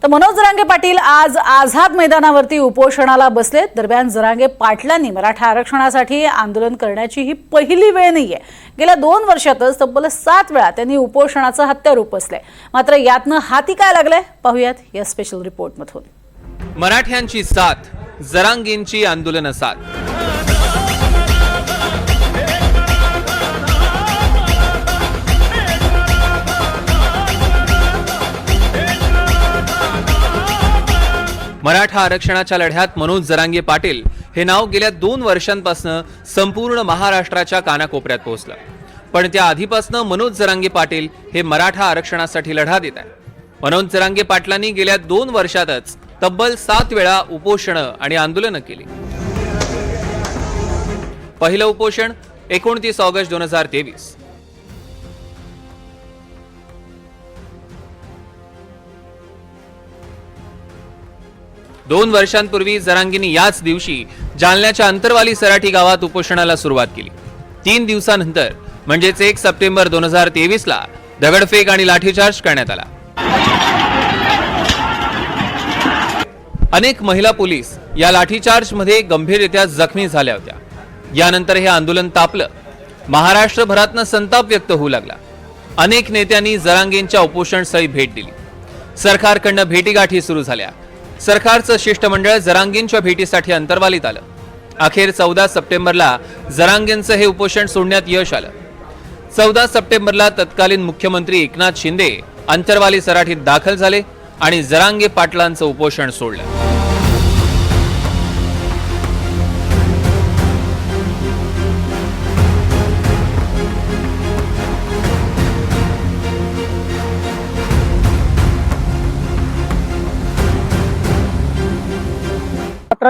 तर मनोज जरांगे पाटील आज आझाद मैदानावरती उपोषणाला बसले। दरम्यान जरांगे पाटलांनी मराठा आरक्षणासाठी आंदोलन करण्याची ही पहिली वेळ नाहीये। गेल्या 2 वर्षातच तब्बल 7 वेळा त्यांनी उपोषणाचं हत्यार उपसलंय। मात्र यातनं हाती काय लागलंय पाहूयात या स्पेशल रिपोर्टमधून। मराठ्यांची साथ, जरांगेंची आंदोलन साथ। मराठा आरक्षणाच्या लढ्यात मनोज जरांगे पाटील हे नाव गेल्या 2 वर्षांपासून संपूर्ण महाराष्ट्राच्या कानाकोपऱ्यात पोहोचलं। पण त्या आधीपासून मनोज जरांगे पाटील हे मराठा आरक्षणासाठी लढा देत आहेत। मनोज जरांगे पाटलांनी गेल्या 2 वर्षातच तब्बल 7 वेळा उपोषणं आणि आंदोलनं केली। पहिलं उपोषण 29 ऑगस्ट 2023। 2 वर्षांपूर्वी जरांगेंनी याच दिवशी जालन्याच्या अंतरवाली सराठी गावात उपोषणाला सुरुवात केली। 3 दिवसांनंतर म्हणजेच 1 सप्टेंबर 2023 ला दगडफेक आणि लाठीचार्ज करण्यात आला। अनेक महिला पोलीस या लाठीचार्ज मध्ये गंभीररित्या जखमी झाल्या होत्या। यानंतर हे आंदोलन तापलं। महाराष्ट्रभरातनं संताप व्यक्त होऊ लागला। अनेक नेत्यांनी जरांगेंच्या उपोषणस्थळी भेट दिली। सरकारकडनं भेटीगाठी सुरू झाल्या। सरकारचं शिष्टमंडळ जरांगेंच्या भेटीसाठी अंतरवालीत आलं। अखेर 14 सप्टेंबरला जरांगेंचं हे उपोषण सोडण्यात यश आलं। 14 सप्टेंबरला तत्कालीन मुख्यमंत्री एकनाथ शिंदे अंतरवाली सराठीत दाखल झाले आणि जरांगे पाटलांचं उपोषण सोडलं।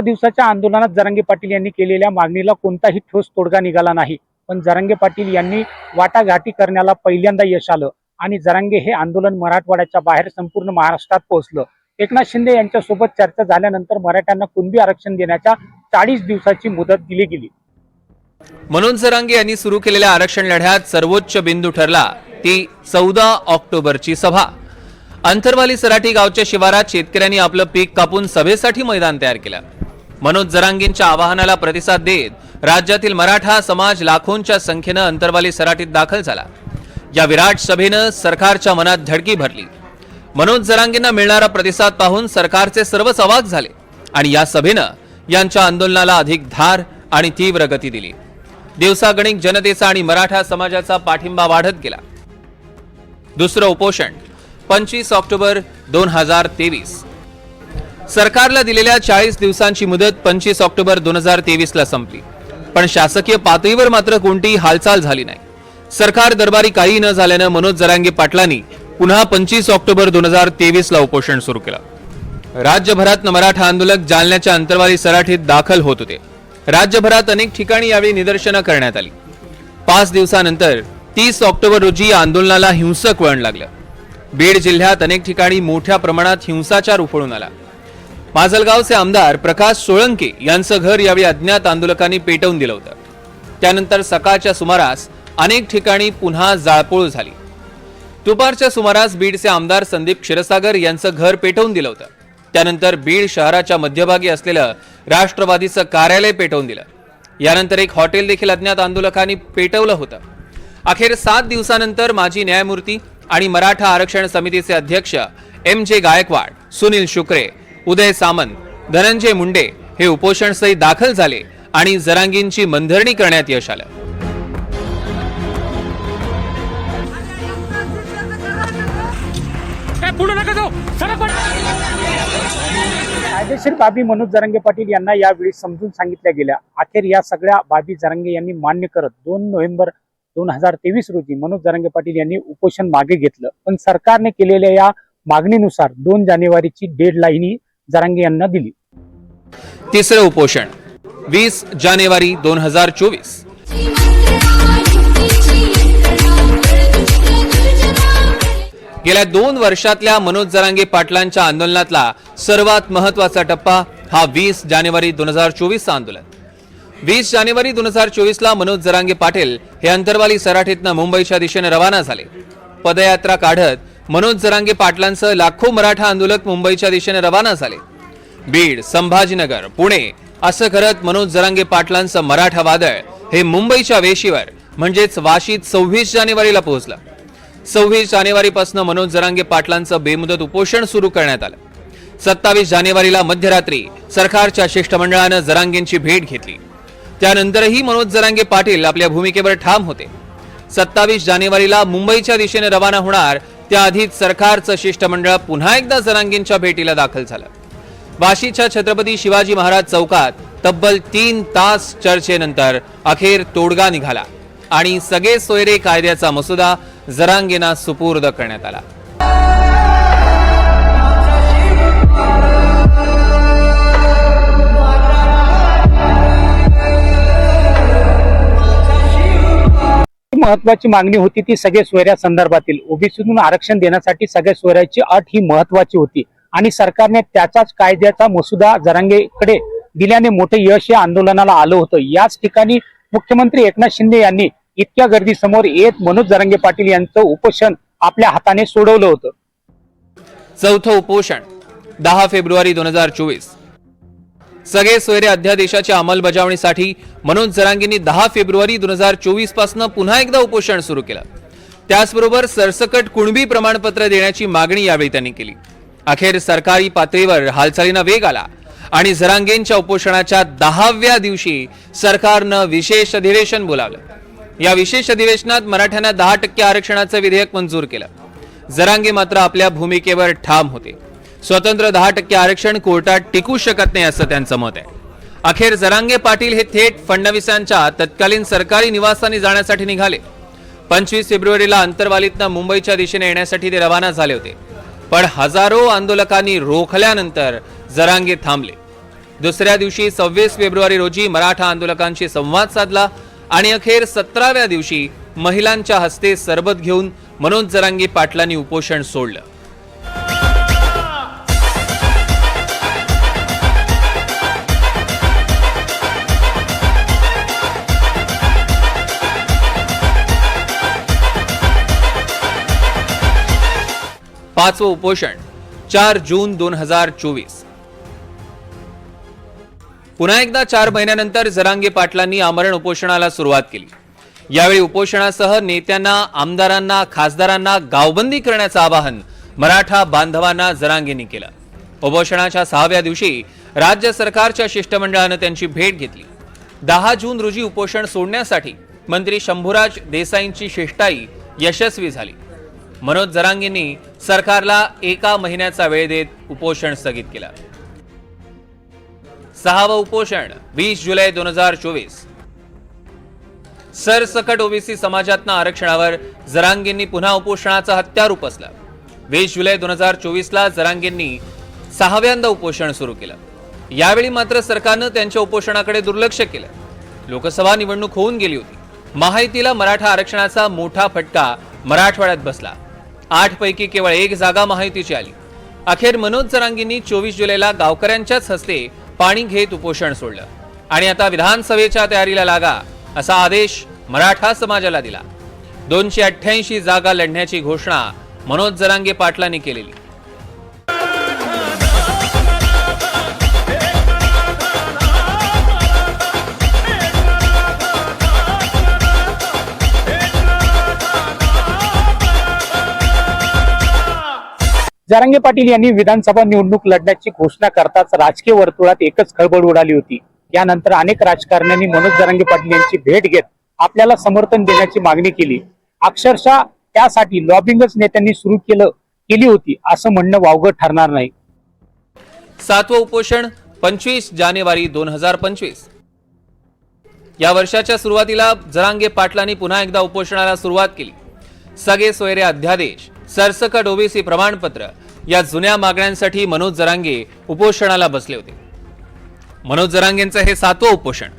दिवसाच्या आंदोलनात जरांगे पाटील यांनी केलेल्या मागणीला कोणताही ठोस तोडगा निघाला नाही। पण जरांगे पाटील यांनी वाटाघाटी करण्याला पहिल्यांदा यश आलं आणि जरांगे हे आंदोलन मराठवाड्याच्या बाहेर संपूर्ण महाराष्ट्रात पोहोचलं। एकनाथ शिंदे यांच्यासोबत चर्चा झाल्यानंतर मराठ्यांना कुणबी आरक्षण देण्याच्या 40 दिवसाची मुदत दिली गेली। मनोज जरांगे यांनी सुरू केलेल्या आरक्षण लढ्यात सर्वोच्च बिंदू ठरला ती 14 ऑक्टोबरची सभा। अंतरवाली सराठी गावच्या शिवारात शेतकऱ्यांनी आपलं पीक कापून सभेसाठी मैदान तयार केलं। मनोज जरांगेंच्या आवाहनाला प्रतिसाद देत राज्यातील मराठा समाज लाखोंच्या संख्येनं अंतरवाली सराठीत दाखल झाला। या विराट सभेनं सरकारच्या मनात धडकी भरली। मनोज जरांगेंना मिळणारा प्रतिसाद पाहून सरकारचे सर्वच अवाक झाले आणि या सभेनं यांच्या आंदोलनाला अधिक धार आणि तीव्र गती दिली। दिवसागणिक जनतेचा आणि मराठा समाजाचा पाठिंबा वाढत गेला। दुसरं उपोषण 25 ऑक्टोबर 2023। सरकारला दिलेल्या 40 दिवसांची मुदत 25 ऑक्टोबर 2023 ला संपली। पण शासकीय पातळीवर मात्र कोणतीही हालचाल झाली नाही। सरकार दरबारी काही न झाल्यानं मनोज जरांगे पाटलांनी पुन्हा 25 ऑक्टोबर 2023 ला उपोषण सुरू केलं। राज्यभरात मराठा आंदोलक जालन्याच्या अंतरवाली सराठीत दाखल होत होते। राज्यभरात अनेक ठिकाणी यावेळी निदर्शनं करण्यात आली। 5 दिवसानंतर 30 ऑक्टोबर रोजी आंदोलनाला हिंसक वळण लागलं। बीड जिल्ह्यात अनेक ठिकाणी मोठ्या प्रमाणात हिंसाचार उफळून आला। माजलगावचे आमदार प्रकाश सोळंके यांचं घर यावेळी अज्ञात आंदोलकांनी पेटवून दिलं होतं। त्यानंतर सकाळच्या सुमारास अनेक ठिकाणी पुन्हा जाळपोळ झाली। दुपारच्या सुमारास बीडचे आमदार संदीप क्षीरसागर यांचं घर पेटवून दिलं होतं। त्यानंतर बीड शहराच्या मध्यभागी असलेलं राष्ट्रवादीचं कार्यालय पेटवून दिलं। यानंतर एक हॉटेल देखील अज्ञात आंदोलकांनी पेटवलं होतं। अखेर 7 दिवसानंतर माजी न्यायमूर्ती आणि मराठा आरक्षण समितीचे अध्यक्ष MJ गायकवाड, सुनील शुक्रे, उदय सामंत, धनंजय मुंडे हे उपोषणस्थळी दाखल झाले आणि जरांगेंची मनधरणी करण्यात यश आलं। कायदेशीर बाबी मनोज जरांगे पाटील यांना यावेळी समजून सांगितल्या गेल्या। अखेर या सगळ्या बाबी जरांगे यांनी मान्य करत 2 नोव्हेंबर 2023 रोजी मनोज जरांगे पाटील यांनी उपोषण मागे घेतलं। पण सरकारने केलेल्या या मागणीनुसार 2 जानेवारीची डेडलाईन जरांगे यांना दिली। तिसरं उपोषण 20 जानेवारी 2024। गेल्या 2 वर्षातल्या मनोज जरांगे पाटलांच्या आंदोलनातला सर्वात महत्वाचा टप्पा हा 20 जानेवारी 2024 आंदोलन। 20 जानेवारी 2024 ला मनोज जरांगे पाटील हे अंतरवाली सराठीतनं मुंबईच्या दिशेने रवाना झाले। पदयात्रा काढत मनोज जरांगे पाटलांसह लाखो मराठा आंदोलक मुंबईच्या दिशेने रवाना झाले. बीड, संभाजीनगर, पुणे असं करत मनोज जरांगे पाटलांचं मराठा वादळ हे मुंबईच्या वेशीवर म्हणजेच वाशीत 26 जानेवारीला पोहोचलं. 26 जानेवारीपासून मनोज जरांगे पाटलांचं बेमुदत उपोषण सुरू करण्यात आलं. 27 जानेवारीला मध्यरात्री सरकारच्या शिष्टमंडळानं जरांगेंची भेट घेतली. त्यानंतरही मनोज जरांगे पाटील आपल्या भूमिकेवर ठाम होते. 27 जानेवारीला मुंबईच्या दिशेने रवाना होणार त्याआधीच सरकारचं शिष्टमंडळ पुन्हा एकदा जरांगेंच्या भेटीला दाखल झालं. वाशीच्या छत्रपती शिवाजी महाराज चौकात तब्बल 3 तास चर्चेनंतर अखेर तोडगा निघाला आणि सगळे सोयरे कायद्याचा मसुदा जरांगेंना सुपूर्द करण्यात आला. महत्वाची मागणी होती ती सगळे सोयऱ्या संदर्भातील. ओबीसीतून आरक्षण देण्यासाठी सगळ्या सोयऱ्याची अट ही महत्वाची होती आणि सरकारने त्याचाच कायद्याचा मसुदा जरांगेकडे दिल्याने मोठे यश या आंदोलनाला आलं होतं. याच ठिकाणी मुख्यमंत्री एकनाथ शिंदे यांनी इतक्या गर्दीसमोर येत मनोज जरांगे पाटील यांचं उपोषण आपल्या हाताने सोडवलं होतं. चौथं उपोषण 10 फेब्रुवारी 2024. सगळे सोयरे अध्यादेशाच्या अंमलबजावणीसाठी मनोज जरांगेंनी 10 फेब्रुवारी 2024 पासून पुन्हा एकदा उपोषण सुरू केलं. त्याचबरोबर सरसकट कुणबी प्रमाणपत्र देण्याची मागणी यावेळी त्यांनी केली. अखेर सरकारी पातळीवर हालचालींना वेग आला आणि जरांगेंच्या उपोषणाच्या 10व्या दिवशी सरकारनं विशेष अधिवेशन बोलावलं. या विशेष अधिवेशनात मराठ्यांना 10% आरक्षणाचं विधेयक मंजूर केलं. जरांगे मात्र आपल्या भूमिकेवर ठाम होते. स्वतंत्र 10% आरक्षण कोर्टात टिकू शकत नाही असं त्यांचं मत आहे. अखेर जरांगे पाटील हे थेट फडणवीसांच्या तत्कालीन सरकारी निवासाने जाण्यासाठी निघाले. 25 फेब्रुवारीला अंतरवालीतनं मुंबईच्या दिशेने येण्यासाठी ते रवाना झाले होते, पण हजारो आंदोलकांनी रोखल्यानंतर जरांगे थांबले. दुसऱ्या दिवशी 26 फेब्रुवारी रोजी मराठा आंदोलकांशी संवाद साधला आणि अखेर 17व्या दिवशी महिलांच्या हस्ते सरबत घेऊन मनोज जरांगे पाटलांनी उपोषण सोडलं. पाचवं उपोषण 4 जून 2024. पुन्हा एकदा 4 महिन्यानंतर जरांगे पाटलांनी आमरण उपोषणाला सुरुवात केली. यावेळी उपोषणासह नेत्यांना, आमदारांना, खासदारांना गावबंदी करण्याचं आवाहन मराठा बांधवांना जरांगेंनी केलं. उपोषणाच्या 6व्या दिवशी राज्य सरकारच्या शिष्टमंडळानं त्यांची भेट घेतली. 10 जून रोजी उपोषण सोडण्यासाठी मंत्री शंभूराज देसाईंची शिष्टाई यशस्वी झाली. मनोज जरांगेंनी सरकारला 1 महिन्याचा वेळ देत उपोषण स्थगित केलं. 6वं उपोषण 20 जुलै 2024. सरसकट ओबीसी समाजातनं आरक्षणावर जरांगेंनी पुन्हा उपोषणाचं हत्यार उपसलं. 20 जुलै 2024ला जरांगेंनी 6व्यांदा उपोषण सुरू केलं. यावेळी मात्र सरकारनं त्यांच्या उपोषणाकडे दुर्लक्ष केलं. लोकसभा निवडणूक होऊन गेली होती. महायुतीला मराठा आरक्षणाचा मोठा फटका मराठवाड्यात बसला. 8 पैकी केवळ 1 जागा महायुतीची आली. अखेर मनोज जरांगेंनी 24 जुलैला गावकऱ्यांच्याच हस्ते पाणी घेत उपोषण सोडलं आणि आता विधानसभेच्या तयारीला लागा असा आदेश मराठा समाजाला दिला. 288 जागा लढण्याची घोषणा मनोज जरांगे पाटलांनी केलेली. जरांगे पाटील यांनी विधानसभा निवडणूक लढण्याची घोषणा करताच राजकीय वर्तुळात एकच खळबळ उडाली होती. यानंतर अनेक राजकारण्यांनी मनोज जरांगे पाटील यांची भेट घेत आपल्याला समर्थन देण्याची मागणी केली. अक्षरशः त्यासाठी लॉबिंगच नेत्यांनी सुरू केली होती असं म्हणणं वावगं ठरणार नाही. 7वं उपोषण 25 जानेवारी 2025. या वर्षाच्या सुरुवातीला जरांगे पाटलांनी पुन्हा एकदा उपोषणाला सुरुवात केली. सगळे सोयरे अध्यादेश, सरसकट ओबीसी प्रमाणपत्र या जुन्या मागण्यांसाठी मनोज जरांगे उपोषणाला बसले होते. मनोज जरांगेंचं हे 7वं उपोषण.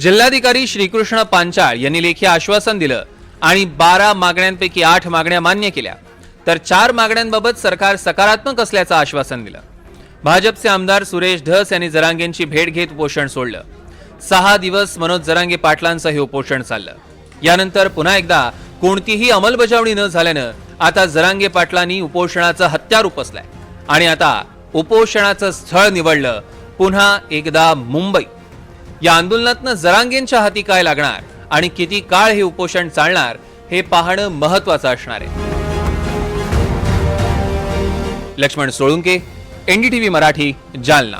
जिल्हाधिकारी श्रीकृष्ण पांचाळ यांनी लेखी आश्वासन दिलं आणि 12 मागण्यांपैकी 8 मागण्या मान्य केल्या, तर 4 मागण्यांबाबत सरकार सकारात्मक असल्याचं आश्वासन दिलं. भाजपचे आमदार सुरेश धस यांनी जरांगेंची भेट घेत उपोषण सोडलं. 6 दिवस मनोज जरांगे पाटलांचं हे उपोषण चाललं. यानंतर पुन्हा एकदा कोणतीही अंमलबजावणी न झाल्यानं आता जरांगे पाटलांनी उपोषणाचं हत्यार उपसलंय आणि आता उपोषणाचं स्थळ निवडलं पुन्हा एकदा मुंबई. या आंदोलनातनं जरांगेंच्या हाती काय लागणार आणि किती काळ हे उपोषण चालणार हे पाहणं महत्वाचं असणार आहे. लक्ष्मण सोळुंके, एनडीटीव्ही मराठी, जालना.